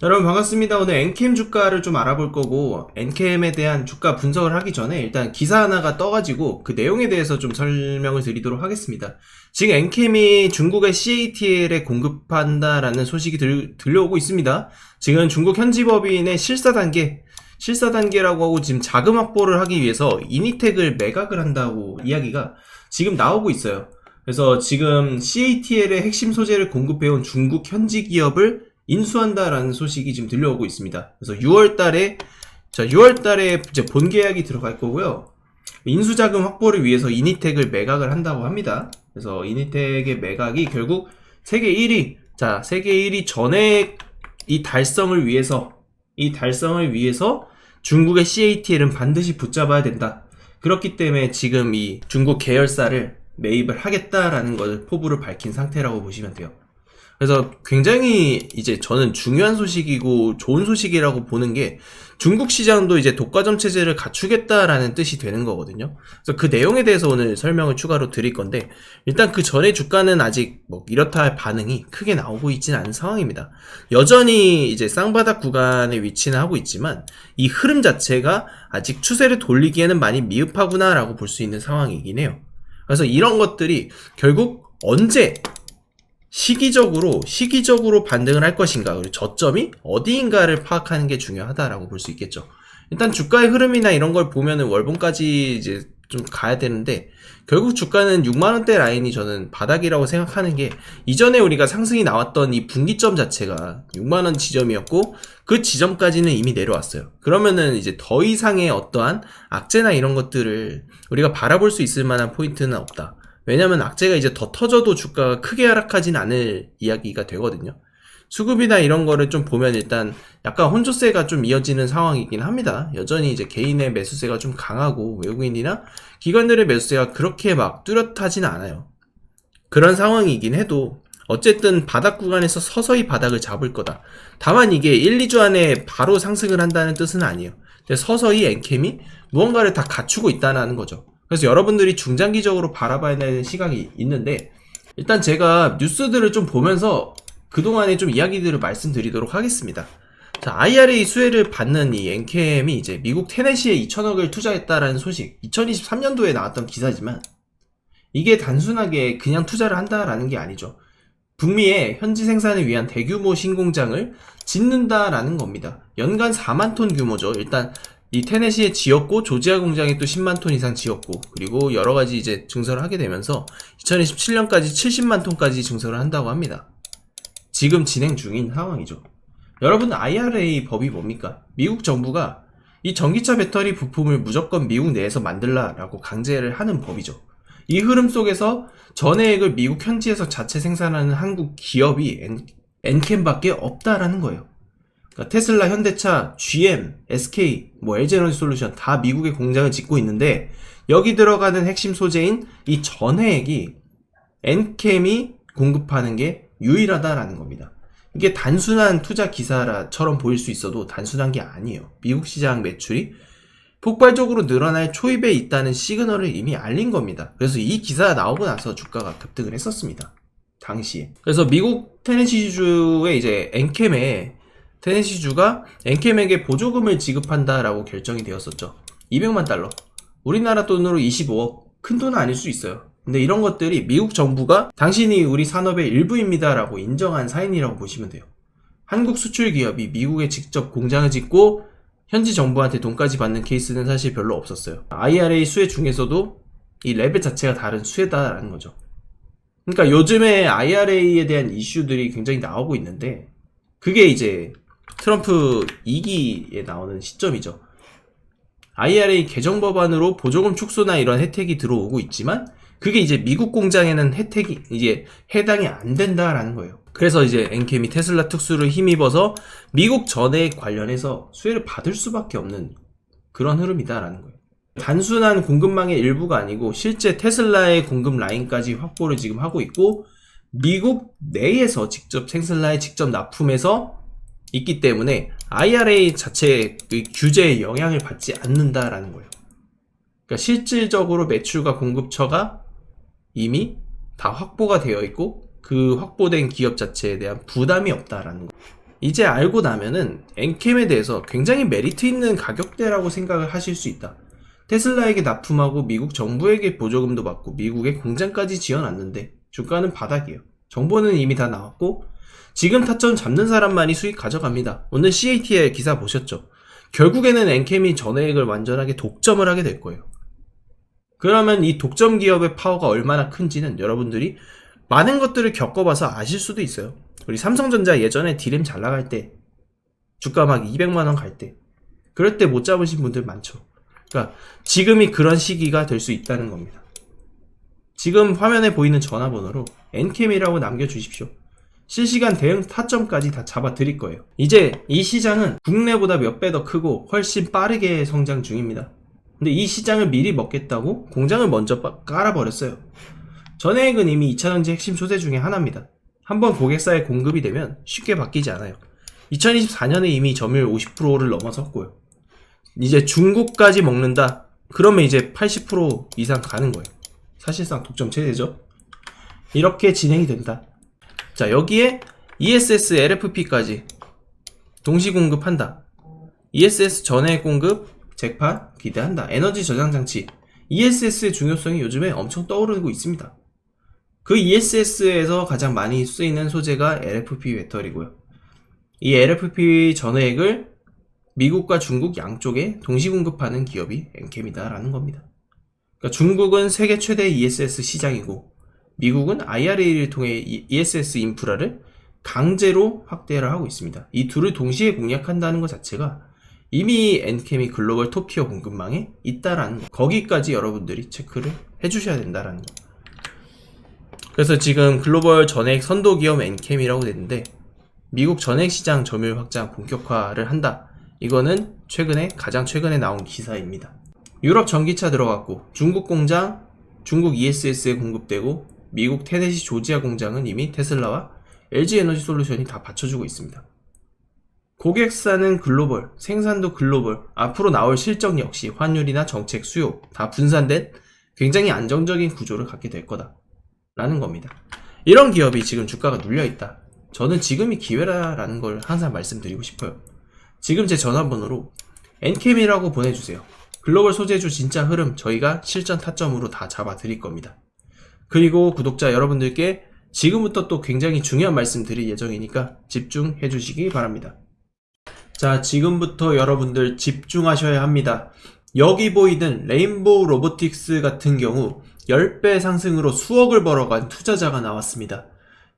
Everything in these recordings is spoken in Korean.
여러분 반갑습니다. 오늘 엔캠 주가를 좀 알아볼 거고, 엔캠에 대한 주가 분석을 하기 전에 일단 기사 하나가 떠가지고 그 내용에 대해서 좀 설명을 드리도록 하겠습니다. 지금 엔캠이 중국의 CATL에 공급한다라는 소식이 들려오고 있습니다. 지금 중국 현지 법인의 실사 단계라고 하고 지금 자금 확보를 하기 위해서 이니텍을 매각을 한다고 이야기가 지금 나오고 있어요. 그래서 지금 CATL의 핵심 소재를 공급해온 중국 현지 기업을 인수한다라는 소식이 지금 들려오고 있습니다. 그래서 6월달에 이제 본 계약이 들어갈 거고요. 인수 자금 확보를 위해서 이니텍을 매각을 한다고 합니다. 그래서 이니텍의 매각이 결국 세계 1위 전에 이 달성을 위해서 중국의 CATL은 반드시 붙잡아야 된다. 그렇기 때문에 지금 이 중국 계열사를 매입을 하겠다라는 것을 포부를 밝힌 상태라고 보시면 돼요. 그래서 굉장히 이제 저는 중요한 소식이고 좋은 소식이라고 보는 게, 중국 시장도 이제 독과점 체제를 갖추겠다라는 뜻이 되는 거거든요. 그래서 그 내용에 대해서 오늘 설명을 추가로 드릴 건데, 일단 그 전에 주가는 아직 뭐 이렇다 할 반응이 크게 나오고 있지는 않은 상황입니다. 여전히 이제 쌍바닥 구간에 위치는 하고 있지만 이 흐름 자체가 아직 추세를 돌리기에는 많이 미흡하구나라고 볼 수 있는 상황이긴 해요. 그래서 이런 것들이 결국 언제 시기적으로 반등을 할 것인가, 그리고 저점이 어디인가를 파악하는 게 중요하다라고 볼 수 있겠죠. 일단 주가의 흐름이나 이런 걸 보면은 월봉까지 이제 좀 가야 되는데, 결국 주가는 6만원대 라인이 저는 바닥이라고 생각하는 게, 이전에 우리가 상승이 나왔던 이 분기점 자체가 6만원 지점이었고 그 지점까지는 이미 내려왔어요. 그러면은 이제 더 이상의 어떠한 악재나 이런 것들을 우리가 바라볼 수 있을 만한 포인트는 없다. 왜냐면 악재가 이제 더 터져도 주가가 크게 하락하진 않을 이야기가 되거든요. 수급이나 이런 거를 좀 보면 일단 약간 혼조세가 좀 이어지는 상황이긴 합니다. 여전히 이제 개인의 매수세가 좀 강하고 외국인이나 기관들의 매수세가 그렇게 막 뚜렷하진 않아요. 그런 상황이긴 해도 어쨌든 바닥 구간에서 서서히 바닥을 잡을 거다. 다만 이게 1, 2주 안에 바로 상승을 한다는 뜻은 아니에요. 근데 서서히 엔캠이 무언가를 다 갖추고 있다는 거죠. 그래서 여러분들이 중장기적으로 바라봐야 되는 시각이 있는데, 일단 제가 뉴스들을 좀 보면서 그동안의 좀 이야기들을 말씀드리도록 하겠습니다. 자, IRA 수혜를 받는 이 엔캠이 이제 미국 테네시에 2천억을 투자했다라는 소식, 2023년도에 나왔던 기사지만 이게 단순하게 그냥 투자를 한다라는 게 아니죠. 북미의 현지 생산을 위한 대규모 신공장을 짓는다라는 겁니다. 연간 4만 톤 규모죠. 일단 이 테네시에 지었고, 조지아 공장에 또 10만 톤 이상 지었고, 그리고 여러가지 이제 증설을 하게 되면서 2027년까지 70만 톤까지 증설을 한다고 합니다. 지금 진행 중인 상황이죠. 여러분, IRA 법이 뭡니까? 미국 정부가 이 전기차 배터리 부품을 무조건 미국 내에서 만들라라고 강제를 하는 법이죠. 이 흐름 속에서 전해액을 미국 현지에서 자체 생산하는 한국 기업이 엔캠밖에 없다라는 거예요. 그러니까 테슬라, 현대차, GM, SK, LG에너지솔루션 다 미국에 공장을 짓고 있는데, 여기 들어가는 핵심 소재인 이 전해액이 엔캠이 공급하는 게 유일하다라는 겁니다. 이게 단순한 투자 기사처럼 보일 수 있어도 단순한 게 아니에요. 미국 시장 매출이 폭발적으로 늘어날 초입에 있다는 시그널을 이미 알린 겁니다. 그래서 이 기사가 나오고 나서 주가가 급등을 했었습니다, 당시에. 그래서 미국 테네시주의 이제 테네시주가 엔캠에게 보조금을 지급한다라고 결정이 되었었죠. 200만 달러. 우리나라 돈으로 25억. 큰 돈은 아닐 수 있어요. 근데 이런 것들이 미국 정부가 당신이 우리 산업의 일부입니다 라고 인정한 사인이라고 보시면 돼요. 한국 수출 기업이 미국에 직접 공장을 짓고 현지 정부한테 돈까지 받는 케이스는 사실 별로 없었어요. IRA 수혜 중에서도 이 레벨 자체가 다른 수혜다라는 거죠. 그러니까 요즘에 IRA에 대한 이슈들이 굉장히 나오고 있는데, 그게 이제 트럼프 2기에 나오는 시점이죠. IRA 개정 법안으로 보조금 축소나 이런 혜택이 들어오고 있지만, 그게 이제 미국 공장에는 혜택이 이제 해당이 안 된다라는 거예요. 그래서 이제 엔캠이 테슬라 특수를 힘입어서 미국 전해액 관련해서 수혜를 받을 수밖에 없는 그런 흐름이다라는 거예요. 단순한 공급망의 일부가 아니고 실제 테슬라의 공급 라인까지 확보를 지금 하고 있고, 미국 내에서 직접 테슬라에 직접 납품해서 있기 때문에 IRA 자체의 규제에 영향을 받지 않는다라는 거예요. 그러니까 실질적으로 매출과 공급처가 이미 다 확보가 되어 있고, 그 확보된 기업 자체에 대한 부담이 없다라는 거. 이제 알고 나면은 엔캠에 대해서 굉장히 메리트 있는 가격대라고 생각을 하실 수 있다. 테슬라에게 납품하고 미국 정부에게 보조금도 받고 미국에 공장까지 지어놨는데 주가는 바닥이에요. 정보는 이미 다 나왔고 지금 타점 잡는 사람만이 수익 가져갑니다. 오늘 CATL 기사 보셨죠? 결국에는 엔캠이 전해액을 완전하게 독점을 하게 될 거예요. 그러면 이 독점 기업의 파워가 얼마나 큰지는 여러분들이 많은 것들을 겪어봐서 아실 수도 있어요. 우리 삼성전자 예전에 디램 잘 나갈 때 주가 막 200만원 갈 때 그럴 때 못 잡으신 분들 많죠. 그러니까 지금이 그런 시기가 될 수 있다는 겁니다. 지금 화면에 보이는 전화번호로 엔캠이라고 남겨주십시오. 실시간 대응 타점까지 다 잡아 드릴 거예요. 이제 이 시장은 국내보다 몇 배 더 크고 훨씬 빠르게 성장 중입니다. 근데 이 시장을 미리 먹겠다고 공장을 먼저 깔아버렸어요. 전해액은 이미 2차전지 핵심 소재 중에 하나입니다. 한번 고객사에 공급이 되면 쉽게 바뀌지 않아요. 2024년에 이미 점유율 50%를 넘어섰고요. 이제 중국까지 먹는다? 그러면 이제 80% 이상 가는 거예요. 사실상 독점 체제죠. 이렇게 진행이 된다. 자, 여기에 ESS, LFP까지 동시 공급한다. ESS 전해액 공급, 잭팟 기대한다. 에너지 저장 장치. ESS의 중요성이 요즘에 엄청 떠오르고 있습니다. 그 ESS에서 가장 많이 쓰이는 소재가 LFP 배터리고요. 이 LFP 전해액을 미국과 중국 양쪽에 동시 공급하는 기업이 엔캠이다라는 겁니다. 그러니까 중국은 세계 최대 ESS 시장이고 미국은 IRA를 통해 ESS 인프라를 강제로 확대를 하고 있습니다. 이 둘을 동시에 공략한다는 것 자체가 이미 엔캠이 글로벌 톱티어 공급망에 있다라는 거. 거기까지 여러분들이 체크를 해주셔야 된다라는 거. 그래서 지금 글로벌 전액 선도 기업 엔캠이라고 됐는데 미국 전액 시장 점유율 확장 본격화를 한다. 이거는 가장 최근에 나온 기사입니다. 유럽 전기차 들어갔고 중국 공장, 중국 ESS에 공급되고 미국 테네시 조지아 공장은 이미 테슬라와 LG 에너지 솔루션이 다 받쳐주고 있습니다. 고객사는 글로벌, 생산도 글로벌, 앞으로 나올 실적 역시 환율이나 정책 수요 다 분산된 굉장히 안정적인 구조를 갖게 될 거다 라는 겁니다. 이런 기업이 지금 주가가 눌려있다. 저는 지금이 기회라는 걸 항상 말씀드리고 싶어요. 지금 제 전화번호로 엔캠이라고 보내주세요. 글로벌 소재주 진짜 흐름 저희가 실전 타점으로 다 잡아 드릴 겁니다. 그리고 구독자 여러분들께 지금부터 또 굉장히 중요한 말씀 드릴 예정이니까 집중해 주시기 바랍니다. 자, 지금부터 여러분들 집중하셔야 합니다. 여기 보이는 레인보우 로보틱스 같은 경우 10배 상승으로 수억을 벌어간 투자자가 나왔습니다.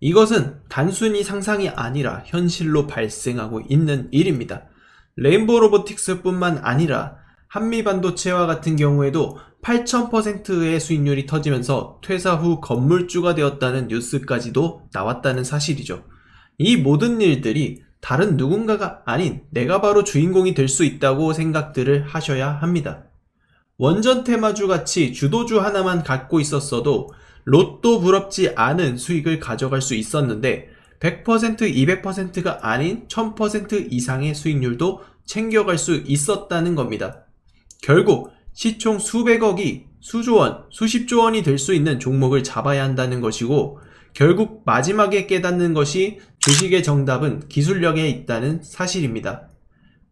이것은 단순히 상상이 아니라 현실로 발생하고 있는 일입니다. 레인보우 로보틱스 뿐만 아니라 한미반도체와 같은 경우에도 8000%의 수익률이 터지면서 퇴사 후 건물주가 되었다는 뉴스까지도 나왔다는 사실이죠. 이 모든 일들이 다른 누군가가 아닌 내가 바로 주인공이 될 수 있다고 생각들을 하셔야 합니다. 원전 테마주 같이 주도주 하나만 갖고 있었어도 로또 부럽지 않은 수익을 가져갈 수 있었는데 100%, 200%가 아닌 1000% 이상의 수익률도 챙겨갈 수 있었다는 겁니다. 결국 시총 수백억이 수조원, 수십조원이 될 수 있는 종목을 잡아야 한다는 것이고 결국 마지막에 깨닫는 것이 주식의 정답은 기술력에 있다는 사실입니다.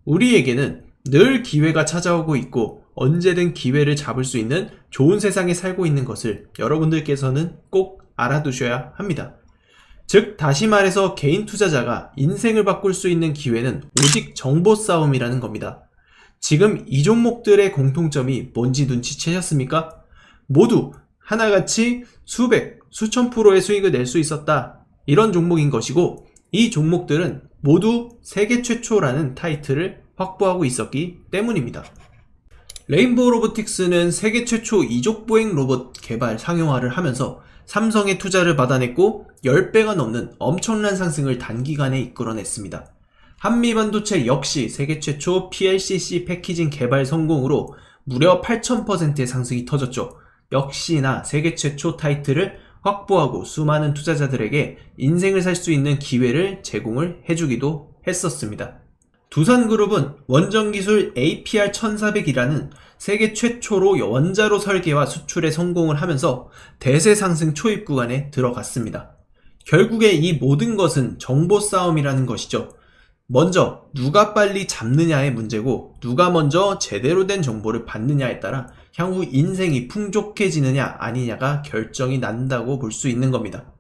우리에게는 늘 기회가 찾아오고 있고 언제든 기회를 잡을 수 있는 좋은 세상에 살고 있는 것을 여러분들께서는 꼭 알아두셔야 합니다. 즉 다시 말해서 개인 투자자가 인생을 바꿀 수 있는 기회는 오직 정보 싸움이라는 겁니다. 지금 이 종목들의 공통점이 뭔지 눈치채셨습니까? 모두 하나같이 수백, 수천 프로의 수익을 낼 수 있었다. 이런 종목인 것이고 이 종목들은 모두 세계 최초라는 타이틀을 확보하고 있었기 때문입니다. 레인보우 로보틱스는 세계 최초 이족보행 로봇 개발 상용화를 하면서 삼성의 투자를 받아냈고 10배가 넘는 엄청난 상승을 단기간에 이끌어냈습니다. 한미반도체 역시 세계 최초 PLCC 패키징 개발 성공으로 무려 8000%의 상승이 터졌죠. 역시나 세계 최초 타이틀을 확보하고 수많은 투자자들에게 인생을 살 수 있는 기회를 제공을 해주기도 했었습니다. 두산그룹은 원전기술 APR1400이라는 세계 최초로 원자로 설계와 수출에 성공을 하면서 대세 상승 초입 구간에 들어갔습니다. 결국에 이 모든 것은 정보 싸움이라는 것이죠. 먼저 누가 빨리 잡느냐의 문제고 누가 먼저 제대로 된 정보를 받느냐에 따라 향후 인생이 풍족해지느냐 아니냐가 결정이 난다고 볼 수 있는 겁니다.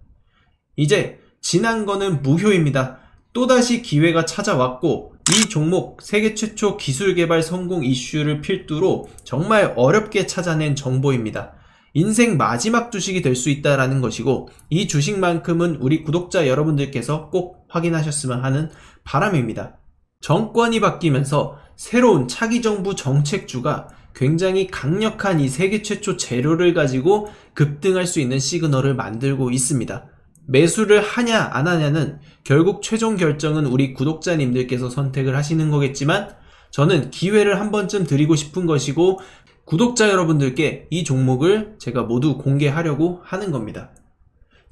이제 지난 거는 무효입니다. 또다시 기회가 찾아왔고 이 종목 세계 최초 기술 개발 성공 이슈를 필두로 정말 어렵게 찾아낸 정보입니다. 인생 마지막 주식이 될 수 있다는 것이고 이 주식만큼은 우리 구독자 여러분들께서 꼭 확인하셨으면 하는 바람입니다. 정권이 바뀌면서 새로운 차기 정부 정책주가 굉장히 강력한 이 세계 최초 재료를 가지고 급등할 수 있는 시그널을 만들고 있습니다. 매수를 하냐 안 하냐는 결국 최종 결정은 우리 구독자님들께서 선택을 하시는 거겠지만 저는 기회를 한 번쯤 드리고 싶은 것이고 구독자 여러분들께 이 종목을 제가 모두 공개하려고 하는 겁니다.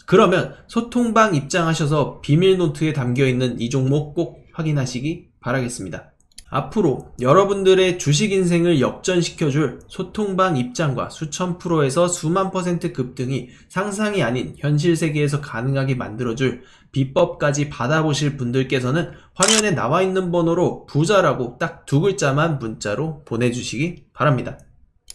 그러면 소통방 입장하셔서 비밀 노트에 담겨있는 이 종목 꼭 확인하시기 바라겠습니다. 앞으로 여러분들의 주식 인생을 역전시켜줄 소통방 입장과 수천 프로에서 수만 % 급등이 상상이 아닌 현실 세계에서 가능하게 만들어줄 비법까지 받아보실 분들께서는 화면에 나와 있는 번호로 부자라고 딱 2글자만 문자로 보내주시기 바랍니다.